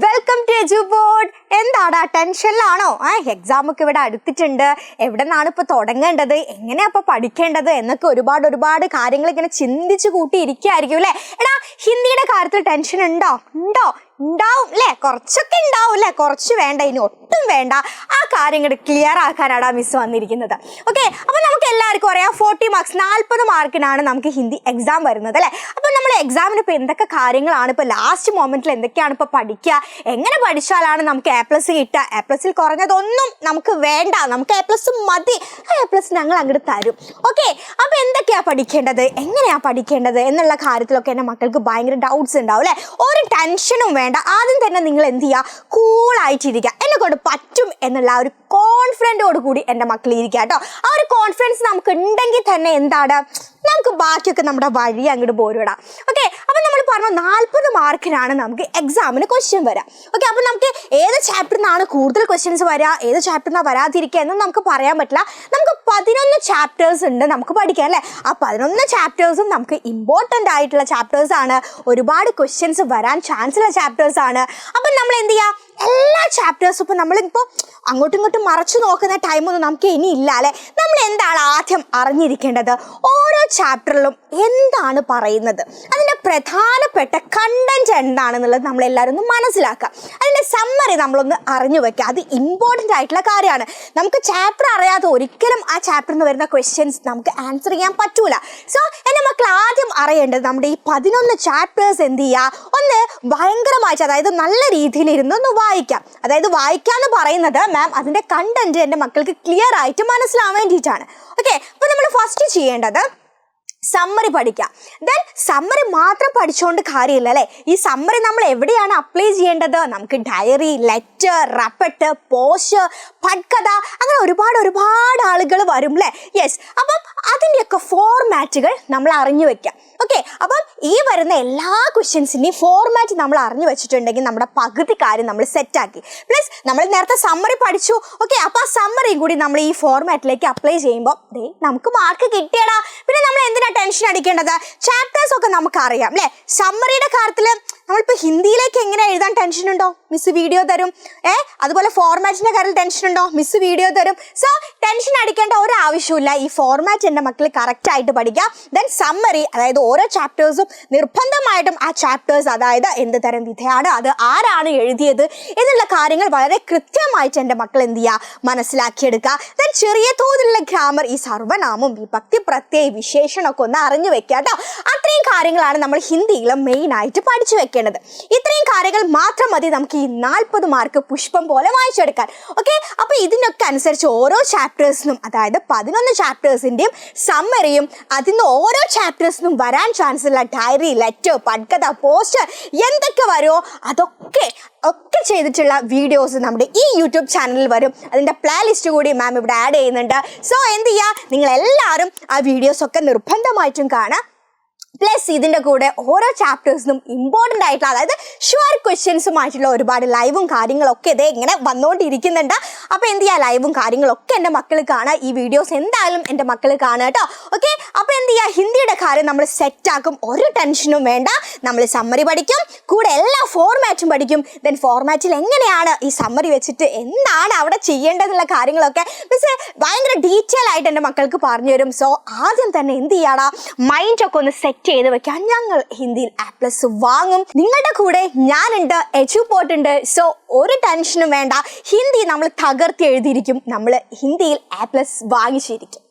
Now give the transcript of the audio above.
Welcome to Eduport. എന്താടാ ടെൻഷനിലാണോ? Exam ഒക്കെ ഇവിടെ അടുത്തിട്ടുണ്ട്. എവിടെ നിന്നാണ് ഇപ്പോൾ തുടങ്ങേണ്ടത്, എങ്ങനെയാ അപ്പോൾ പഠിക്കേണ്ടത് എന്നൊക്കെ ഒരുപാട് കാര്യങ്ങൾ ഇങ്ങനെ ചിന്തിച്ചു കൂട്ടിയിരിക്കുകയായിരിക്കും അല്ലേ? എടാ, ഹിന്ദിയുടെ കാര്യത്തിൽ ടെൻഷൻ ഉണ്ടോ? ഉണ്ടാവും അല്ലേ? കുറച്ചൊക്കെ ഉണ്ടാവും അല്ലേ? കുറച്ച് വേണ്ട, ഇനി ഒട്ടും വേണ്ട. ആ കാര്യങ്ങൾ ക്ലിയർ ആക്കാനാണ് മിസ് വന്നിരിക്കുന്നത്. ഓക്കെ, അപ്പോൾ നമുക്ക് എല്ലാവർക്കും അറിയാം 40 മാർക്സ് 40 മാർക്കിനാണ് നമുക്ക് ഹിന്ദി എക്സാം വരുന്നത് അല്ലേ? അപ്പോൾ നമ്മൾ എക്സാമിന് ഇപ്പോൾ എന്തൊക്കെ കാര്യങ്ങളാണ് ഇപ്പോൾ ലാസ്റ്റ് മൊമെന്റിൽ എന്തൊക്കെയാണ് ഇപ്പോൾ പഠിക്കുക, എങ്ങനെ പഠിച്ചാലാണ് നമുക്ക് A+ കിട്ടുക? A+ കുറഞ്ഞതൊന്നും നമുക്ക് വേണ്ട, നമുക്ക് A+ മതി. ആ A+ ഞങ്ങൾ അങ്ങോട്ട് തരും. ഓക്കെ, അപ്പോൾ എന്തൊക്കെയാണ് പഠിക്കേണ്ടത്, എങ്ങനെയാണ് പഠിക്കേണ്ടത് എന്നുള്ള കാര്യത്തിലൊക്കെ എൻ്റെ മക്കൾക്ക് ഭയങ്കര ഡൗട്ട്സ് ഉണ്ടാവും അല്ലേ? ഒരു ടെൻഷനും വേണ്ട. ആദ്യം തന്നെ നിങ്ങൾ എന്ത് ചെയ്യുക, കൂളായിട്ടിരിക്കുക. എന്നെ കൊണ്ട് പറ്റും എന്നുള്ള ആ ഒരു കോൺഫിഡൻറ്റോട് കൂടി എൻ്റെ മക്കൾ ഇരിക്കുക കേട്ടോ. ആ ഒരു കോൺഫിഡൻസ് നമുക്ക് ഉണ്ടെങ്കിൽ തന്നെ എന്താണ്, നമുക്ക് ബാക്കിയൊക്കെ നമ്മുടെ വഴി അങ്ങോട്ട് പോരുവിടാം. ഓക്കെ, അപ്പം നമ്മൾ പറഞ്ഞു 40 മാർക്കിനാണ് നമുക്ക് എക്സാമിന് ക്വസ്റ്റ്യൻ വരിക. ഓക്കെ, അപ്പം നമുക്ക് ഏത് ചാപ്റ്ററിൽ നിന്നാണ് കൂടുതൽ ക്വസ്റ്റ്യൻസ് വരിക, ഏത് ചാപ്റ്ററിൽ നിന്നാണ് വരാതിരിക്കുക എന്നും നമുക്ക് പറയാൻ പറ്റില്ല. നമുക്ക് 11 ചാപ്റ്റേഴ്സ് ഉണ്ട് നമുക്ക് പഠിക്കാൻ അല്ലേ? ആ 11 ചാപ്റ്റേഴ്സും നമുക്ക് ഇമ്പോർട്ടൻ്റ് ആയിട്ടുള്ള ചാപ്റ്റേഴ്സാണ്. ഒരുപാട് ക്വസ്റ്റ്യൻസ് വരാൻ ചാൻസ് ഉള്ള ചാപ്റ്റേഴ്സാണ്. അപ്പം നമ്മൾ എന്ത് ചെയ്യുക, എല്ലാ ചാപ്റ്റേഴ്സും ഇപ്പോൾ നമ്മളിപ്പോൾ അങ്ങോട്ടും ഇങ്ങോട്ടും മറച്ചു നോക്കുന്ന ടൈമൊന്നും നമുക്ക് ഇനി ഇല്ല അല്ലേ? നമ്മൾ എന്താണ് ആദ്യം അറിഞ്ഞിരിക്കേണ്ടത്, ഓരോ ചാപ്റ്ററിലും എന്താണ് പറയുന്നത്, അതിൻ്റെ പ്രധാനപ്പെട്ട കണ്ടന്റ് എന്താണെന്നുള്ളത് നമ്മളെല്ലാവരും ഒന്ന് മനസ്സിലാക്കുക. അതിൻ്റെ സമ്മറി നമ്മളൊന്ന് അറിഞ്ഞു വെക്കുക. അത് ഇമ്പോർട്ടൻ്റ് ആയിട്ടുള്ള കാര്യമാണ്. നമുക്ക് ചാപ്റ്റർ അറിയാതെ ഒരിക്കലും ആ ചാപ്റ്ററിൽ നിന്ന് വരുന്ന ക്വസ്റ്റ്യൻസ് നമുക്ക് ആൻസർ ചെയ്യാൻ പറ്റൂല. സോ എൻ്റെ മക്കൾ ആദ്യം അറിയേണ്ടത് നമ്മുടെ ഈ 11 ചാപ്റ്റേഴ്സ് എന്ത് ചെയ്യുക, ഒന്ന് ഭയങ്കരമായിട്ട്, അതായത് നല്ല രീതിയിൽ ഇരുന്നൊന്ന് വായിക്കാം. അതായത് വായിക്കാന്ന് പറയുന്നത് മാം അതിൻ്റെ കണ്ടന്റ് എൻ്റെ മക്കൾക്ക് ക്ലിയർ ആയിട്ട് മനസ്സിലാവാൻ വേണ്ടിയിട്ടാണ്. ഓക്കെ, അപ്പോൾ നമ്മൾ ഫസ്റ്റ് ചെയ്യേണ്ടത് സമ്മറി പഠിക്കാം. ദെൻ സമ്മറി മാത്രം പഠിച്ചുകൊണ്ട് കാര്യമില്ല അല്ലേ? ഈ സമ്മറി നമ്മൾ എവിടെയാണ് അപ്ലൈ ചെയ്യേണ്ടത്? നമുക്ക് ഡയറി, ലെറ്റർ, റപ്പട്ട്, പോസ്റ്റ്, പട്കഥ, അങ്ങനെ ഒരുപാട് ആളുകൾ വരും അല്ലേ? യെസ്, അപ്പം അതിൻ്റെയൊക്കെ ഫോർമാറ്റുകൾ നമ്മൾ അറിഞ്ഞു വെക്കാം. ഓക്കെ, അപ്പം ഈ വരുന്ന എല്ലാ ക്വസ്റ്റ്യൻസിൻ്റെയും ഫോർമാറ്റ് നമ്മൾ അറിഞ്ഞു വെച്ചിട്ടുണ്ടെങ്കിൽ നമ്മുടെ പകുതി കാര്യം നമ്മൾ സെറ്റാക്കി. പ്ലസ് നമ്മൾ നേരത്തെ സമ്മറി പഠിച്ചു. ഓക്കെ, അപ്പോൾ ആ സമ്മറിയും കൂടി നമ്മൾ ഈ ഫോർമാറ്റിലേക്ക് അപ്ലൈ ചെയ്യുമ്പോൾ നമുക്ക് മാർക്ക് കിട്ടിയടാ. പിന്നെ നമ്മൾ എന്തിനാ ടെൻഷൻ അടിക്കേണ്ടത്? ചാപ്റ്റേഴ്സ് ഒക്കെ നമുക്ക് അറിയാം അല്ലേ? സമ്മറിയുടെ കാര്യത്തിൽ നമ്മളിപ്പോൾ ഹിന്ദിയിലേക്ക് എങ്ങനെ എഴുതാൻ ടെൻഷൻ ഉണ്ടോ? മിസ് വീഡിയോ തരും. അതുപോലെ ഫോർമാറ്റിൻ്റെ കാര്യത്തിൽ ടെൻഷൻ ഉണ്ടോ? മിസ് വീഡിയോ തരും. സോ ടെൻഷൻ അടിക്കേണ്ട ഒരാവശ്യമില്ല. ഈ ഫോർമാറ്റ് എൻ്റെ മക്കൾ കറക്റ്റായിട്ട് പഠിക്കാം. ദെൻ സമ്മറി, അതായത് ഓരോ ചാപ്റ്റേഴ്സും നിർബന്ധമായിട്ടും ആ ചാപ്റ്റേഴ്സ്, അതായത് എന്ത് തരം വിധയാണ്, അത് ആരാണ് എഴുതിയത് എന്നുള്ള കാര്യങ്ങൾ വളരെ കൃത്യമായിട്ട് എൻ്റെ മക്കൾ എന്ത് ചെയ്യുക, മനസ്സിലാക്കിയെടുക്കുക. ദെൻ ചെറിയ തോതിലുള്ള ഗ്രാമർ, ഈ സർവനാമം, വിഭക്തി, പ്രത്യയ, വിശേഷണമൊക്കെ ഒന്ന് അറിഞ്ഞു വെക്കുക കേട്ടോ. അത്രയും കാര്യങ്ങളാണ് നമ്മൾ ഹിന്ദിയിൽ മെയിനായിട്ട് പഠിച്ചു വെക്കേണ്ടത്. ഇത്രയും കാര്യങ്ങൾ മാത്രം മതി നമുക്ക് ഈ 40 മാർക്ക് പുഷ്പം പോലെ വായിച്ചെടുക്കാൻ. ഓക്കെ, അപ്പോൾ ഇതിനൊക്കെ അനുസരിച്ച് ഓരോ ചാപ്റ്റേഴ്സിനും, അതായത് 11 ചാപ്റ്റേഴ്സിൻ്റെയും സമ്മറിയും അതിന് ഓരോ ചാപ്റ്റേഴ്സിനും വരാൻ ചാൻസ് ഉള്ള ഡയറി, ലെറ്റർ, പട്കഥ, പോസ്റ്റർ എന്തൊക്കെ വരുമോ അതൊക്കെ ചെയ്തിട്ടുള്ള വീഡിയോസ് നമ്മുടെ ഈ യൂട്യൂബ് ചാനലിൽ വരും. അതിൻ്റെ പ്ലേ ലിസ്റ്റ് കൂടി മാം ഇവിടെ ആഡ് ചെയ്യുന്നുണ്ട്. സോ എന്ത് ചെയ്യുക, നിങ്ങളെല്ലാവരും ആ വീഡിയോസൊക്കെ നിർബന്ധമായിട്ടും കാണാം. പ്ലസ് ഇതിൻ്റെ കൂടെ ഓരോ ചാപ്റ്റേഴ്സിനും ഇമ്പോർട്ടൻ്റ് ആയിട്ടുള്ള, അതായത് ഷുവർ ക്വസ്റ്റ്യൻസുമായിട്ടുള്ള ഒരുപാട് ലൈവും കാര്യങ്ങളൊക്കെ ഇതേ ഇങ്ങനെ വന്നുകൊണ്ടിരിക്കുന്നുണ്ട്. അപ്പോൾ എന്ത് ചെയ്യുക, ലൈവും കാര്യങ്ങളൊക്കെ എൻ്റെ മക്കൾ കാണുക. ഈ വീഡിയോസ് എന്തായാലും എൻ്റെ മക്കൾ കാണുക കേട്ടോ. ഓക്കെ, അപ്പോൾ എന്ത് ചെയ്യുക, ഹിന്ദിയുടെ കാര്യം നമ്മൾ സെറ്റാക്കും. ഒരു ടെൻഷനും വേണ്ട. നമ്മൾ സമ്മറി പഠിക്കും, കൂടെ എല്ലാ ഫോർമാറ്റും പഠിക്കും. ദെൻ ഫോർമാറ്റിൽ എങ്ങനെയാണ് ഈ സമ്മറി വെച്ചിട്ട് എന്താണ് അവിടെ ചെയ്യേണ്ടതെന്നുള്ള കാര്യങ്ങളൊക്കെ മിസ് ഭയങ്കര ഡീറ്റെയിൽ ആയിട്ട് എൻ്റെ മക്കൾക്ക് പറഞ്ഞു തരും. സോ ആദ്യം തന്നെ എന്ത് ചെയ്യാടാ, മൈൻഡൊക്കെ ഒന്ന് സെറ്റ് ചെയ്ത് വെക്കാൻ ഞങ്ങൾ ഹിന്ദിയിൽ A+ വാങ്ങും. നിങ്ങളുടെ കൂടെ ഞാനുണ്ട്, എജുപോർട്ട് ഉണ്ട്. സോ ഒരു ടെൻഷനും വേണ്ട. ഹിന്ദി നമ്മൾ തകർത്തി എഴുതിയിരിക്കും. നമ്മൾ ഹിന്ദിയിൽ A+ വാങ്ങിച്ചിരിക്കും.